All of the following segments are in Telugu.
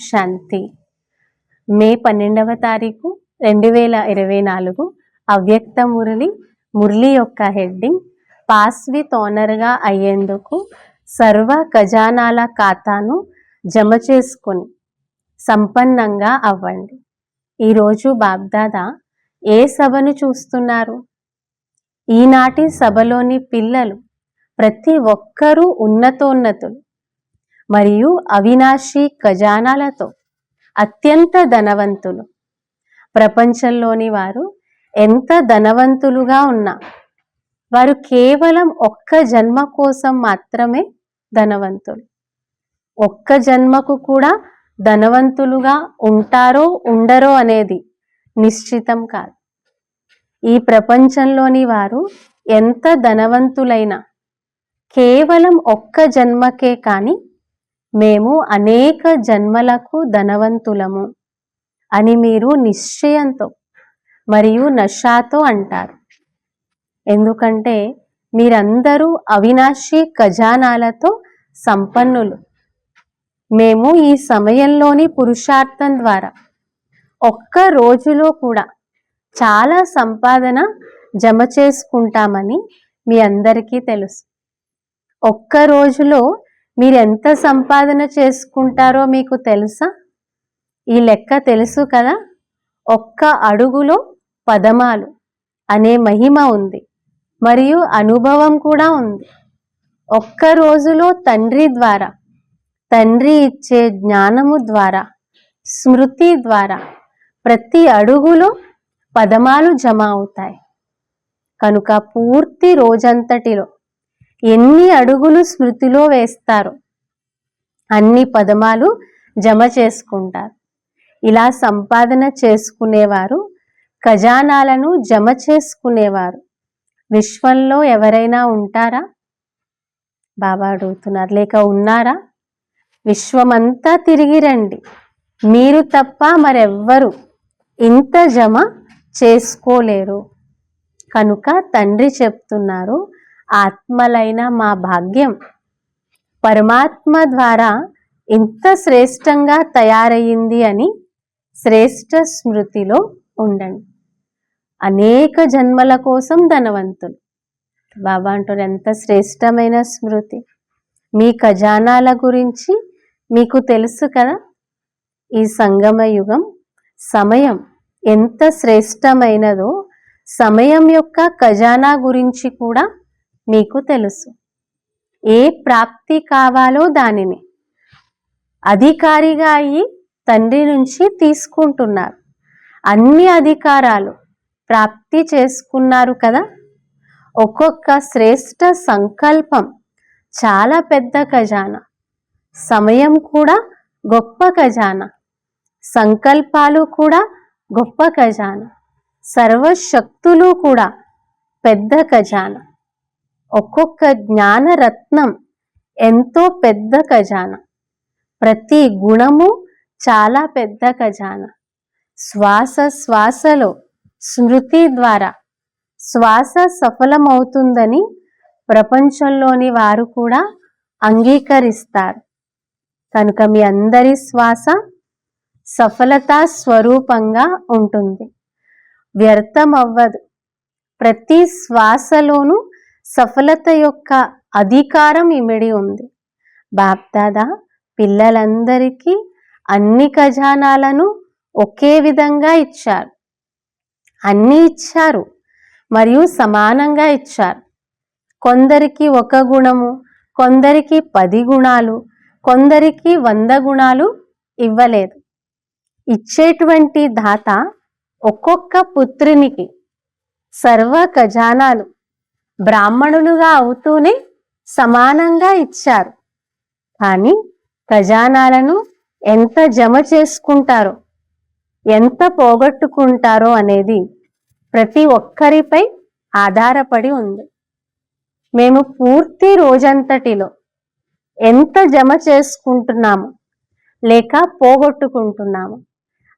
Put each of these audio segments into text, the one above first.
శాంతి. మే 12వ తారీఖు 2024 అవ్యక్త మురళి యొక్క హెడ్డింగ్ పాస్ విత్ ఆనర్గా అయ్యేందుకు సర్వ ఖజానాల ఖాతాను జమ చేసుకొని సంపన్నంగా అవ్వండి. ఈరోజు బాబ్దాదా ఏ సభను చూస్తున్నారు? ఈనాటి సభలోని పిల్లలు ప్రతి ఒక్కరూ ఉన్నతోన్నతులు మరియు అవినాశీ ఖజానాలతో అత్యంత ధనవంతులు. ప్రపంచంలోని వారు ఎంత ధనవంతులుగా ఉన్నా వారు కేవలం ఒక్క జన్మ కోసం మాత్రమే ధనవంతులు. ఒక్క జన్మకు కూడా ధనవంతులుగా ఉంటారో ఉండరో అనేది నిశ్చితం కాదు. ఈ ప్రపంచంలోని వారు ఎంత ధనవంతులైనా కేవలం ఒక్క జన్మకే కానీ మేము అనేక జన్మలకు ధనవంతులము అని మీరు నిశ్చయంతో మరియు నషాతో అంటారు. ఎందుకంటే మీరందరూ అవినాశీ ఖజానాలతో సంపన్నులు. మేము ఈ సమయంలోని పురుషార్థం ద్వారా ఒక్క రోజులో కూడా చాలా సంపాదన జమ చేసుకుంటామని మీ అందరికీ తెలుసు. ఒక్క రోజులో మీరు ఎంత సంపాదన చేసుకుంటారో మీకు తెలుసా? ఈ లెక్క తెలుసు కదా. ఒక్క అడుగులో పదమాలు అనే మహిమ ఉంది మరియు అనుభవం కూడా ఉంది. ఒక్క రోజులో తండ్రి ద్వారా, తండ్రి ఇచ్చే జ్ఞానము ద్వారా, స్మృతి ద్వారా ప్రతి అడుగులో పదమాలు జమ అవుతాయి. కనుక పూర్తి రోజంతటిలో ఎన్ని అడుగులు స్మృతిలో వేస్తారో అన్ని పదమాలు జమ చేసుకుంటారు. ఇలా సంపాదన చేసుకునేవారు, ఖజానాలను జమ చేసుకునేవారు విశ్వంలో ఎవరైనా ఉంటారా? బాబా అడుగుతున్నారు. లేక ఉన్నారా? విశ్వమంతా తిరిగి రండి, మీరు తప్ప మరెవ్వరు ఇంత జమ చేసుకోలేరు. కనుక తండ్రి చెప్తున్నారు, ఆత్మలైన మా భాగ్యం పరమాత్మ ద్వారా ఇంత శ్రేష్టంగా తయారయ్యింది అని శ్రేష్ట స్మృతిలో ఉండండి. అనేక జన్మల కోసం ధనవంతులు. బాబా అంటారు, ఎంత శ్రేష్టమైన స్మృతి. మీ ఖజానాల గురించి మీకు తెలుసు కదా. ఈ సంగమ యుగం సమయం ఎంత శ్రేష్టమైనదో సమయం యొక్క ఖజానా గురించి కూడా మీకు తెలుసు. ఏ ప్రాప్తి కావాలో దానిని అధికారిగా అయ్యి తండ్రి నుంచి తీసుకుంటున్నారు. అన్ని అధికారాలు ప్రాప్తి చేసుకున్నారు కదా. ఒక్కొక్క శ్రేష్ట సంకల్పం చాలా పెద్ద ఖజానా. సమయం కూడా గొప్ప ఖజానా, సంకల్పాలు కూడా గొప్ప ఖజానా, సర్వశక్తులు కూడా పెద్ద ఖజానా. ఒక్కొక్క జ్ఞాన రత్నం ఎంతో పెద్ద ఖజానా. ప్రతి గుణము చాలా పెద్ద ఖజానా. శ్వాస శ్వాసలో స్మృతి ద్వారా శ్వాస సఫలమవుతుందని ప్రపంచంలోని వారు కూడా అంగీకరిస్తారు. కనుక మీ అందరి శ్వాస సఫలతా స్వరూపంగా ఉంటుంది, వ్యర్థం అవ్వదు. ప్రతి శ్వాసలోనూ సఫలత యొక్క అధికారం ఇమిడి ఉంది. బాప్దాదా పిల్లలందరికీ అన్ని ఖజానాలను ఒకే విధంగా ఇచ్చారు. అన్నీ ఇచ్చారు మరియు సమానంగా ఇచ్చారు. కొందరికి ఒక గుణము, కొందరికి 10 గుణాలు, కొందరికి 100 గుణాలు ఇవ్వలేదు. ఇచ్చేటువంటి దాత ఒక్కొక్క పుత్రునికి సర్వ ఖజానాలు బ్రాహ్మణులుగా అవుతూనే సమానంగా ఇచ్చారు. కానీ ఖజానాలను ఎంత జమ చేసుకుంటారో, ఎంత పోగొట్టుకుంటారో అనేది ప్రతి ఒక్కరిపై ఆధారపడి ఉంది. మేము పూర్తి రోజంతటిలో ఎంత జమ చేసుకుంటున్నాము లేక పోగొట్టుకుంటున్నాము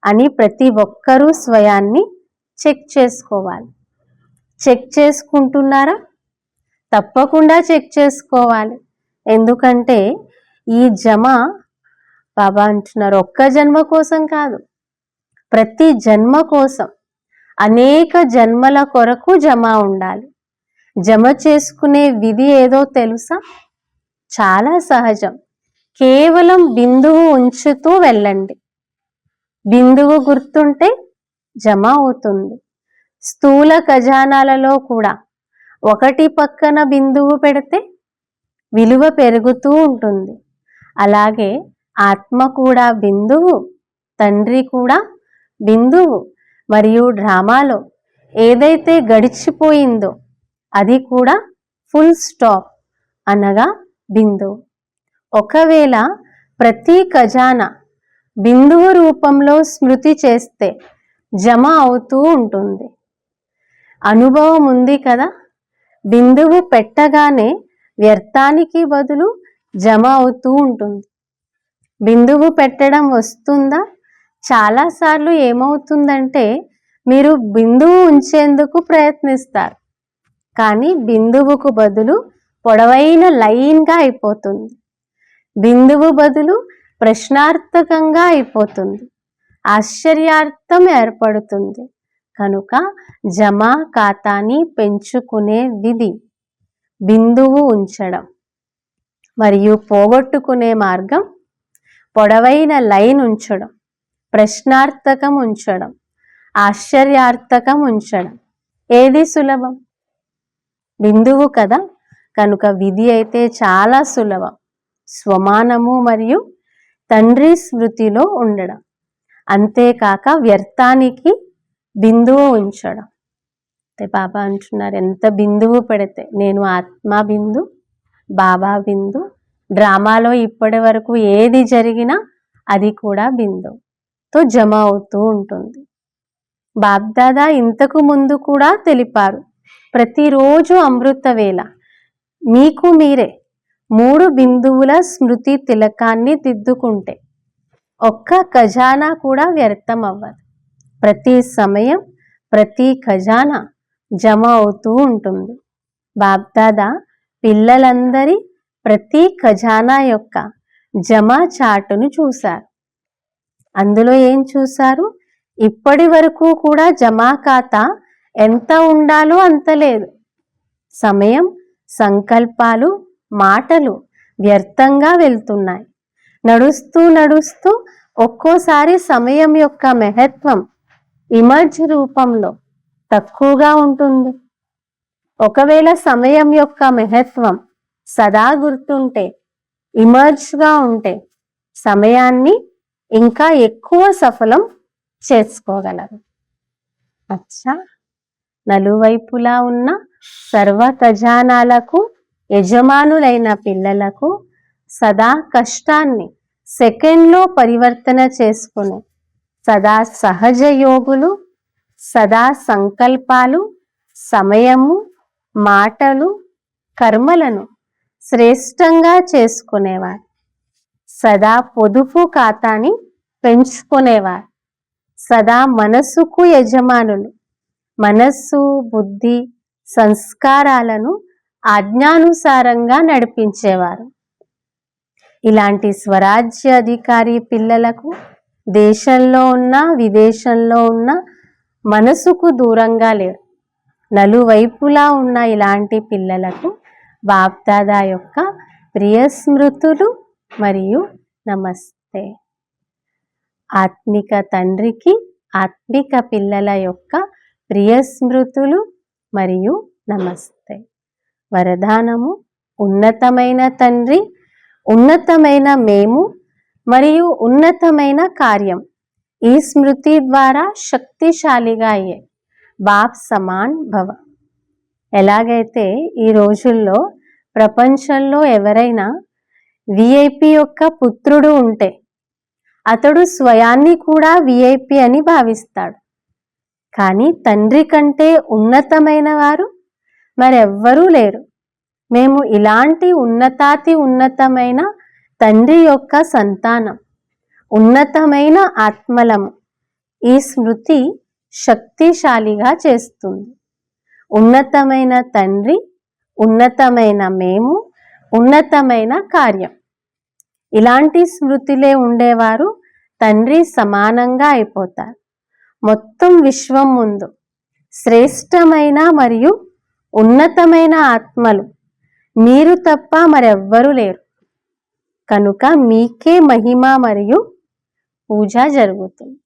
అని ప్రతి ఒక్కరూ స్వయాన్ని చెక్ చేసుకోవాలి. చెక్ చేసుకుంటున్నారా? తప్పకుండా చెక్ చేసుకోవాలి. ఎందుకంటే ఈ జమ బాబా అంటున్నారు ఒక్క జన్మ కోసం కాదు, ప్రతి జన్మ కోసం అనేక జన్మల కొరకు జమ ఉండాలి. జమ చేసుకునే విధి ఏదో తెలుసా? చాలా సహజం. కేవలం బిందువు ఉంచుతూ వెళ్ళండి. బిందువు గుర్తుంటే జమ అవుతుంది. స్థూల ఖజానాలలో కూడా ఒకటి పక్కన బిందువు పెడితే విలువ పెరుగుతూ ఉంటుంది. అలాగే ఆత్మ కూడా బిందువు, తండ్రి కూడా బిందువు. మరియు డ్రామాలో ఏదైతే గడిచిపోయిందో అది కూడా ఫుల్ స్టాప్ అనగా బిందువు. ఒకవేళ ప్రతి ఖజానా బిందువు రూపంలో స్మృతి చేస్తే జమ అవుతూ ఉంటుంది. అనుభవం ఉంది కదా, బిందువు పెట్టగానే వ్యర్థానికి బదులు జమ అవుతూ ఉంటుంది. బిందువు పెట్టడం వస్తుందా? చాలాసార్లు ఏమవుతుందంటే మీరు బిందువు ఉంచేందుకు ప్రయత్నిస్తారు, కానీ బిందువుకు బదులు పొడవైన లైన్గా అయిపోతుంది. బిందువు బదులు ప్రశ్నార్థకంగా అయిపోతుంది. ఆశ్చర్యార్థం ఏర్పడుతుంది. కనుక జమా ఖాతాని పెంచుకునే విధి బిందువు ఉంచడం మరియు పోగొట్టుకునే మార్గం పొడవైన లైన్ ఉంచడం, ప్రశ్నార్థకం ఉంచడం, ఆశ్చర్యార్థకం ఉంచడం. ఏది సులభం? బిందువు కదా. కనుక విధి అయితే చాలా సులభం. స్వమానము మరియు తండ్రి స్మృతిలో ఉండడం, అంతేకాక వ్యర్థానికి బిందువు ఉంచడం. బాబా అంటున్నారు ఎంత బిందువు పెడితే, నేను ఆత్మ బిందు, బాబా బిందు. డ్రామాలో ఇప్పటి వరకు ఏది జరిగినా అది కూడా బిందువుతో జమ అవుతూ ఉంటుంది. బాబ్దాదా ఇంతకు ముందు కూడా తెలిపారు, ప్రతిరోజు అమృత వేళ మీకు మీరే 3 బిందువుల స్మృతి తిలకాన్ని దిద్దుకుంటే ఒక్క ఖజానా కూడా వ్యర్థం అవ్వదు. ప్రతి సమయం ప్రతి ఖజానా జమ అవుతూ ఉంటుంది. బాబ్దాదా పిల్లలందరి ప్రతి ఖజానా యొక్క జమ చాటును చూశారు. అందులో ఏం చూశారు? ఇప్పటి వరకు కూడా జమా ఖాతా ఎంత ఉండాలో అంత లేదు. సమయం, సంకల్పాలు, మాటలు వ్యర్థంగా వెళ్తున్నాయి. నడుస్తూ నడుస్తూ ఒక్కోసారి సమయం యొక్క మహత్వం ఇమర్జ్ రూపంలో తక్కువగా ఉంటుంది. ఒకవేళ సమయం యొక్క మహత్వం సదా గుర్తుంటే, ఇమర్జ్గా ఉంటే సమయాన్ని ఇంకా ఎక్కువ సఫలం చేసుకోగలరు. అచ్చా, నలువైపులా ఉన్న సర్వ ఖజానాలకు యజమానులైన పిల్లలకు సదా కష్టాన్ని సెకండ్లో పరివర్తన చేసుకునే సదా సహజ యోగులు, సదా సంకల్పాలు, సమయము, మాటలు, కర్మలను శ్రేష్టంగా చేసుకునేవారు, సదా పొదుపు ఖాతాని పెంచుకునేవారు, సదా మనస్సుకు యజమానులు, మనస్సు, బుద్ధి, సంస్కారాలను ఆజ్ఞానుసారంగా నడిపించేవారు. ఇలాంటి స్వరాజ్య అధికారి పిల్లలకు దేశంలో ఉన్న విదేశంలో ఉన్న మనసుకు దూరంగా లేరు. నలువైపులా ఉన్న ఇలాంటి పిల్లలకు బాప్దాదా యొక్క ప్రియ స్మృతులు మరియు నమస్తే. ఆత్మిక తండ్రికి ఆత్మిక పిల్లల యొక్క ప్రియ స్మృతులు మరియు నమస్తే. వరదానము: ఉన్నతమైన తండ్రి, ఉన్నతమైన మేము మరియు ఉన్నతమైన కార్యం ఈ స్మృతి ద్వారా శక్తిశాలిగా అయ్యే బాప్ సమాన్ భవ. ఎలాగైతే ఈ రోజుల్లో ప్రపంచంలో ఎవరైనా విఐపి యొక్క పుత్రుడు ఉంటే అతడు స్వయాన్ని కూడా విఐపి అని భావిస్తాడు. కానీ తండ్రి కంటే ఉన్నతమైన వారు మరెవ్వరూ లేరు. మేము ఇలాంటి ఉన్నతాతి ఉన్నతమైన తండ్రి యొక్క సంతానం, ఉన్నతమైన ఆత్మలము. ఈ స్మృతి శక్తిశాలిగా చేస్తుంది. ఉన్నతమైన తండ్రి, ఉన్నతమైన మేము, ఉన్నతమైన కార్యం. ఇలాంటి స్మృతిలే ఉండేవారు తండ్రి సమానంగా అయిపోతారు. మొత్తం విశ్వం ముందు శ్రేష్టమైన మరియు ఉన్నతమైన ఆత్మలు మీరు తప్ప మరెవ్వరూ లేరు. కనుక మీకే మహిమ మరియు పూజ జరుగుతుంది.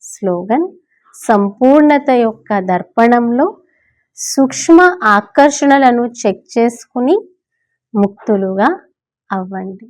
స్లోగన్: సంపూర్ణత యొక్క దర్పణంలో సూక్ష్మ ఆకర్షణలను చెక్ చేసుకుని ముక్తులుగా అవ్వండి.